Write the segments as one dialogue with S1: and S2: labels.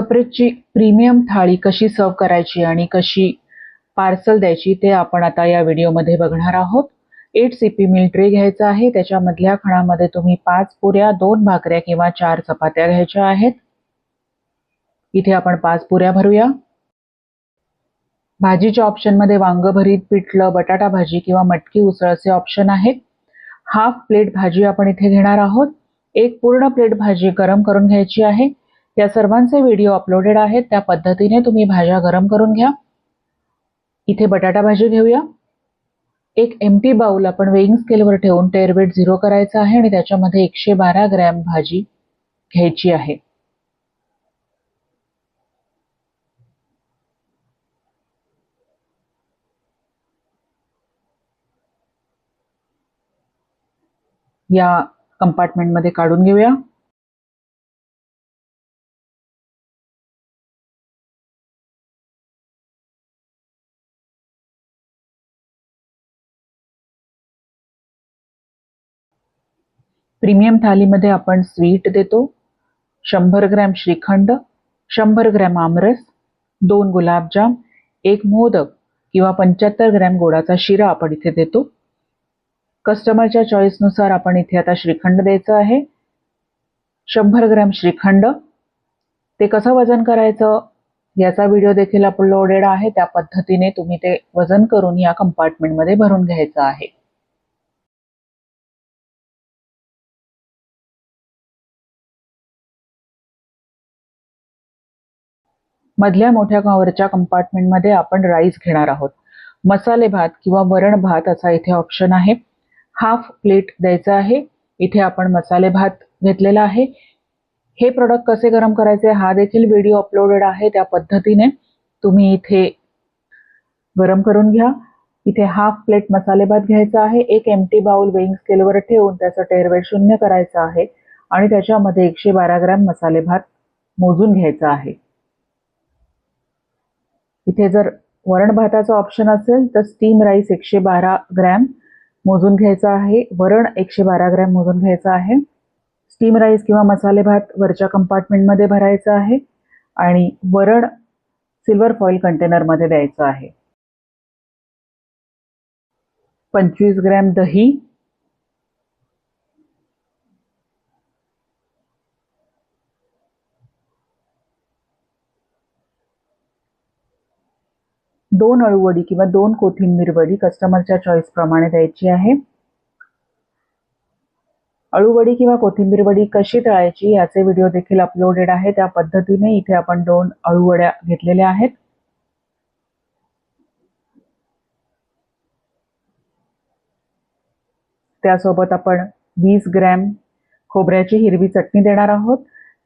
S1: सेपरेटची premium थाळी कशी सर्व करायची आणि कशी पार्सल द्यायची ते आपण आता या व्हिडिओमध्ये बघणार आहोत। 8 CP मील ट्रे घ्यायचा आहे। त्याच्या मधल्या खणामध्ये तुम्ही 5 पुऱ्या, 2 भाकऱ्या किंवा 4 चपात्या घ्यायच्या आहेत। इथे आपण 5 पुऱ्या भरूया। भाजीच्या ऑप्शनमध्ये वांग भरीत, पिठलं, बटाटा भाजी किंवा मटकी उसळ असे ऑप्शन आहेत। हाफ प्लेट भाजी आपण इथे घेणार आहोत। एक पूर्ण प्लेट भाजी गरम करून घ्यायची आहे। या सर्वांचे व्हिडिओ अपलोडेड आहेत, त्या पद्धतीने तुम्ही भाज्या गरम करून घ्या। इथे बटाटा भाजी घेऊया। एक एम्प्टी बाउल आपण वेइंग स्केलवर ठेवून टेअर वेट 0 करायचा आहे आणि त्याच्यामध्ये 112 ग्रॅम भाजी घ्यायची आहे। या कंपार्टमेंटमध्ये काढून घेऊया। प्रीमियम थालीमध्ये आपण स्वीट देतो। 100 ग्रॅम श्रीखंड, 100 ग्रॅम आमरस, 2 गुलाबजाम, 1 मोदक किंवा 75 ग्रॅम गोडाचा शिरा आपण इथे देतो। कस्टमरच्या चॉईसनुसार आपण इथे आता श्रीखंड द्यायचं आहे। 100 ग्रॅम श्रीखंड, ते कसं वजन करायचं याचा व्हिडिओ देखील अपलोडेड आहे, त्या पद्धतीने तुम्ही ते वजन करून या कंपार्टमेंटमध्ये भरून घ्यायचं आहे। मधल्या मोठ्या कव्हरच्या कंपार्टमेंटमध्ये आपण राईस घेणार आहोत। मसाले भात किंवा वरण भात असा इथे ऑप्शन आहे। हाफ प्लेट द्यायचा आहे। इथे आपण मसाले भात घेतलेला आहे। हे प्रोडक्ट कसे गरम करायचे हा देखील व्हिडिओ अपलोडेड आहे, त्या पद्धतीने तुम्ही इथे गरम करून घ्या। इथे हाफ प्लेट मसाले भात घ्यायचा आहे। एक एम्प्टी बाउल वेइंग स्केलवर ठेवून त्याचं टेअर वेट 0 करायचं आहे आणि त्याच्यामध्ये 112 ग्रॅम मसाले भात मोजून घ्यायचा आहे। इथे जर वरण भाताचा ऑप्शन असेल तर स्टीम राईस 112 ग्रॅम मोजून घ्यायचा आहे। वरण 112 ग्रॅम मोजून घ्यायचा आहे। स्टीम राईस किंवा मसाले भात वरच्या कंपार्टमेंटमध्ये भरायचा आहे आणि वरण सिल्वर फॉइल कंटेनरमध्ये द्यायचं आहे। 25 ग्रॅम दही, 2 अळूवडी किंवा 2 कोथिंबीर वडी कस्टमरच्या चॉईस प्रमाणे द्यायची आहे। अळूवडी किंवा कोथिंबीर वडी कशी तळायची याचे व्हिडिओ देखील अपलोडेड आहे, त्या पद्धतीने इथे आपण 2 अळूवड्या घेतलेल्या आहेत। त्यासोबत आपण 20 ग्रॅम खोबऱ्याची हिरवी चटणी देणार आहोत।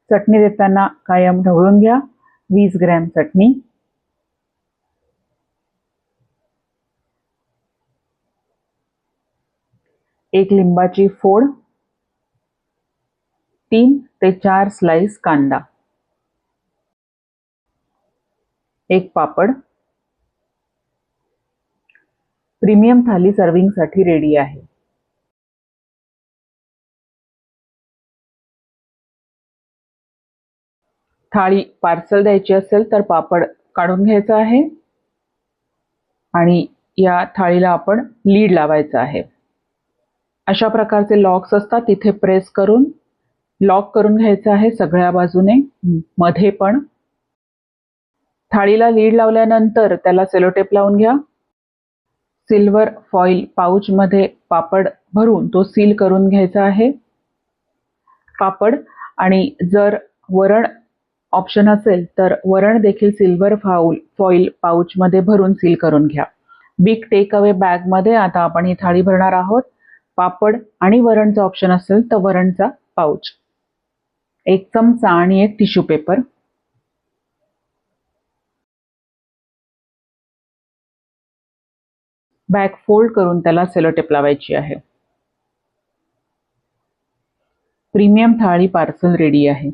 S1: चटणी देताना कायम ढवळून घ्या। 20 ग्रॅम चटणी, 1 लिंबाची फोड, 3 ते 4 स्लाइस कांदा, 1 पापड। प्रीमियम थाली सर्विंगसाठी रेडी आहे। थाळी पार्सल द्यायची असेल तर पापड काढून घ्यायचा आहे आणि या थाळीला आपण लीड लावायचं आहे। अशा प्रकारचे लॉक्स असतात, तिथे प्रेस करून लॉक करून घ्यायचं आहे सगळ्या बाजूने, मध्ये पण। थाळीला लीड लावल्यानंतर त्याला सेलोटेप लावून घ्या। सिल्वर फॉइल पाऊचमध्ये पापड भरून तो सील करून घ्यायचा आहे पापड। आणि जर वरण ऑप्शन असेल तर वरण देखील सिल्वर फॉइल पाऊचमध्ये भरून सील करून घ्या। बिग टेक अवे बॅगमध्ये आता आपण ही थाळी भरणार आहोत। पापड आणि वरणचा ऑप्शन असेल तर वरणचा पाऊच, 1 चमचा आणि 1 टिश्यू पेपर। बॅग फोल्ड करून त्याला सेलोटेप लावायची आहे। प्रीमियम थाळी पार्सल रेडी आहे।